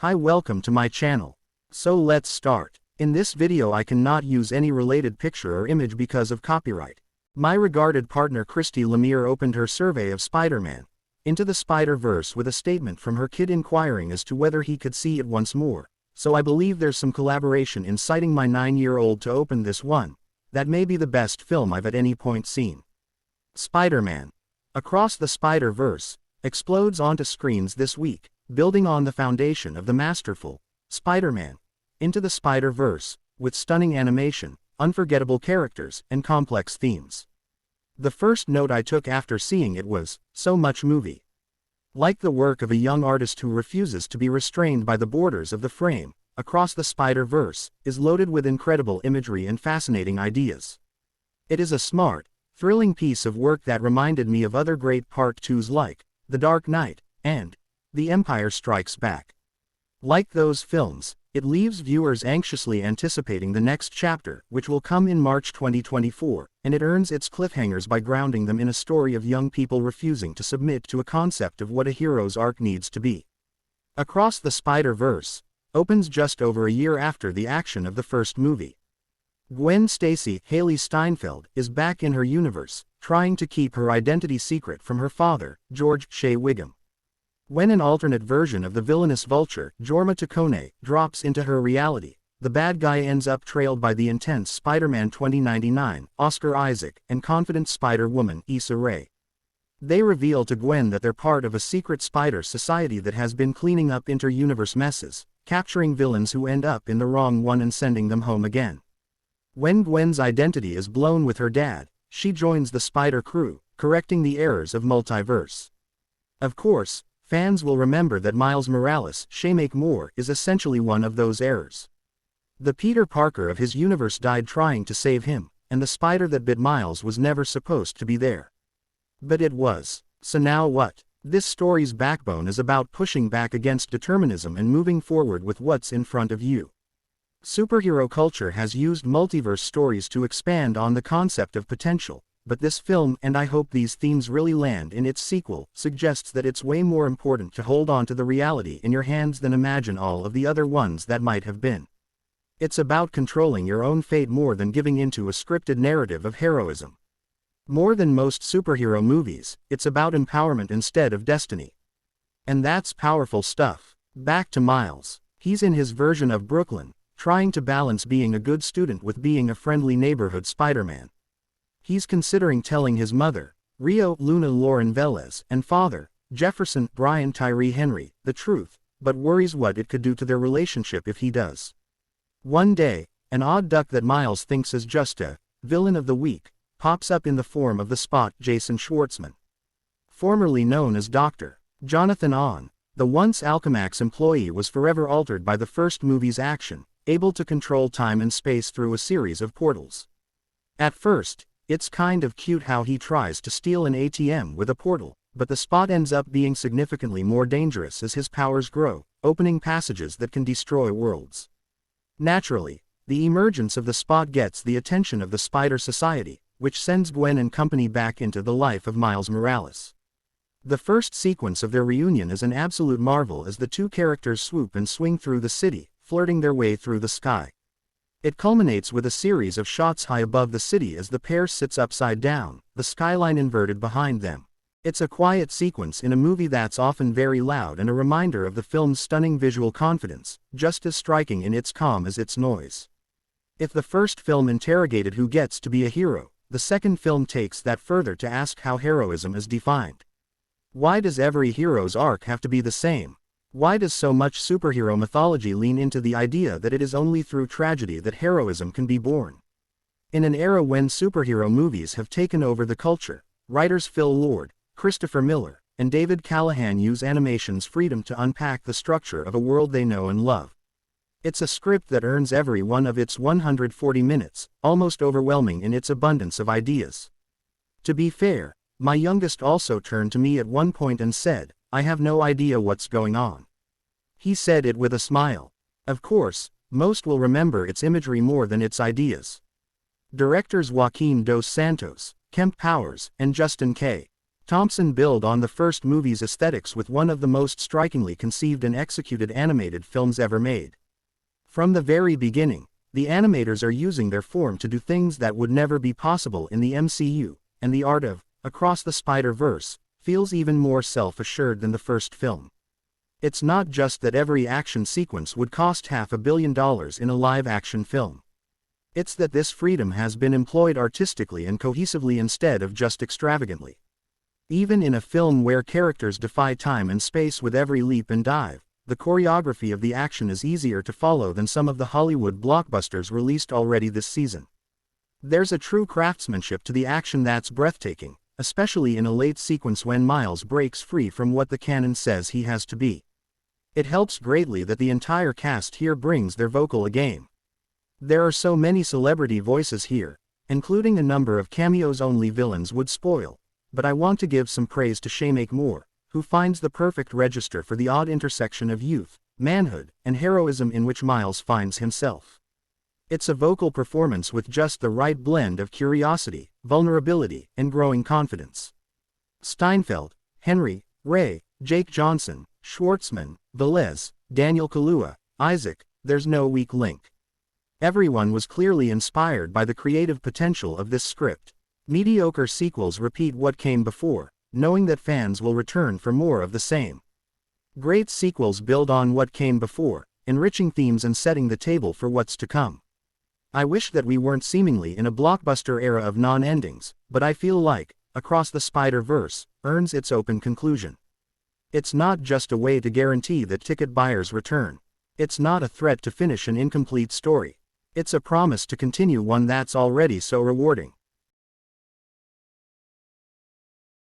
Hi, welcome to my channel. So let's start. In this video I cannot use any related picture or image because of copyright. My regarded partner Christy Lemire opened her survey of Spider-Man Into the Spider-Verse with a statement from her kid inquiring as to whether he could see it once more, so I believe there's some collaboration inciting my 9-year-old to open this one. That may be the best film I've at any point seen. Spider-Man Across the Spider-Verse explodes onto screens this week, building on the foundation of the masterful Spider-Man Into the Spider-Verse, with stunning animation, unforgettable characters, and complex themes. The first note I took after seeing it was, so much movie. Like the work of a young artist who refuses to be restrained by the borders of the frame, Across the Spider-Verse is loaded with incredible imagery and fascinating ideas. It is a smart, thrilling piece of work that reminded me of other great Part 2s like The Dark Knight and The Empire Strikes Back. Like those films, it leaves viewers anxiously anticipating the next chapter, which will come in March 2024, and it earns its cliffhangers by grounding them in a story of young people refusing to submit to a concept of what a hero's arc needs to be. Across the Spider-Verse opens just over a year after the action of the first movie. Gwen Stacy, Haley Steinfeld, is back in her universe, trying to keep her identity secret from her father, George Shea Wiggum. When an alternate version of the villainous Vulture, Jorma Taccone, drops into her reality, the bad guy ends up trailed by the intense Spider-Man 2099, Oscar Isaac, and confident Spider-Woman, Issa Rae. They reveal to Gwen that they're part of a secret spider society that has been cleaning up inter-universe messes, capturing villains who end up in the wrong one and sending them home again. When Gwen's identity is blown with her dad, she joins the Spider crew, correcting the errors of multiverse. Of course, fans will remember that Miles Morales, Shamek Moore, is essentially one of those errors. The Peter Parker of his universe died trying to save him, and the spider that bit Miles was never supposed to be there. But it was. So now what? This story's backbone is about pushing back against determinism and moving forward with what's in front of you. Superhero culture has used multiverse stories to expand on the concept of potential, but this film, and I hope these themes really land in its sequel, suggests that it's way more important to hold on to the reality in your hands than imagine all of the other ones that might have been. It's about controlling your own fate more than giving into a scripted narrative of heroism. More than most superhero movies, it's about empowerment instead of destiny. And that's powerful stuff. Back to Miles. He's in his version of Brooklyn, trying to balance being a good student with being a friendly neighborhood Spider-Man. He's considering telling his mother, Rio Luna Lauren Velez, and father, Jefferson Brian Tyree Henry, the truth, but worries what it could do to their relationship if he does. One day, an odd duck that Miles thinks is just a villain of the week pops up in the form of the Spot Jason Schwartzman. Formerly known as Dr. Jonathan Ahn, the once Alchemax employee was forever altered by the first movie's action, able to control time and space through a series of portals. At first, it's kind of cute how he tries to steal an ATM with a portal, but the Spot ends up being significantly more dangerous as his powers grow, opening passages that can destroy worlds. Naturally, the emergence of the Spot gets the attention of the Spider Society, which sends Gwen and company back into the life of Miles Morales. The first sequence of their reunion is an absolute marvel as the two characters swoop and swing through the city, flirting their way through the sky. It culminates with a series of shots high above the city as the pair sits upside down, the skyline inverted behind them. It's a quiet sequence in a movie that's often very loud and a reminder of the film's stunning visual confidence, just as striking in its calm as its noise. If the first film interrogated who gets to be a hero, the second film takes that further to ask how heroism is defined. Why does every hero's arc have to be the same? Why does so much superhero mythology lean into the idea that it is only through tragedy that heroism can be born? In an era when superhero movies have taken over the culture, writers Phil Lord, Christopher Miller, and David Callahan use animation's freedom to unpack the structure of a world they know and love. It's a script that earns every one of its 140 minutes, almost overwhelming in its abundance of ideas. To be fair, my youngest also turned to me at one point and said, "I have no idea what's going on." He said it with a smile. Of course, most will remember its imagery more than its ideas. Directors Joaquin Dos Santos, Kemp Powers, and Justin K. Thompson built on the first movie's aesthetics with one of the most strikingly conceived and executed animated films ever made. From the very beginning, the animators are using their form to do things that would never be possible in the MCU, and the art of Across the Spider-Verse feels even more self-assured than the first film. It's not just that every action sequence would cost $500 million in a live-action film. It's that this freedom has been employed artistically and cohesively instead of just extravagantly. Even in a film where characters defy time and space with every leap and dive, the choreography of the action is easier to follow than some of the Hollywood blockbusters released already this season. There's a true craftsmanship to the action that's breathtaking, especially in a late sequence when Miles breaks free from what the canon says he has to be. It helps greatly that the entire cast here brings their vocal A-game. There are so many celebrity voices here, including a number of cameos only villains would spoil, but I want to give some praise to Shamek Moore, who finds the perfect register for the odd intersection of youth, manhood, and heroism in which Miles finds himself. It's a vocal performance with just the right blend of curiosity, vulnerability, and growing confidence. Steinfeld, Henry, Ray, Jake Johnson, Schwartzman, Velez, Daniel Kaluuya, Isaac, there's no weak link. Everyone was clearly inspired by the creative potential of this script. Mediocre sequels repeat what came before, knowing that fans will return for more of the same. Great sequels build on what came before, enriching themes and setting the table for what's to come. I wish that we weren't seemingly in a blockbuster era of non-endings, but I feel like Across the Spider-Verse earns its open conclusion. It's not just a way to guarantee that ticket buyers return. It's not a threat to finish an incomplete story. It's a promise to continue one that's already so rewarding.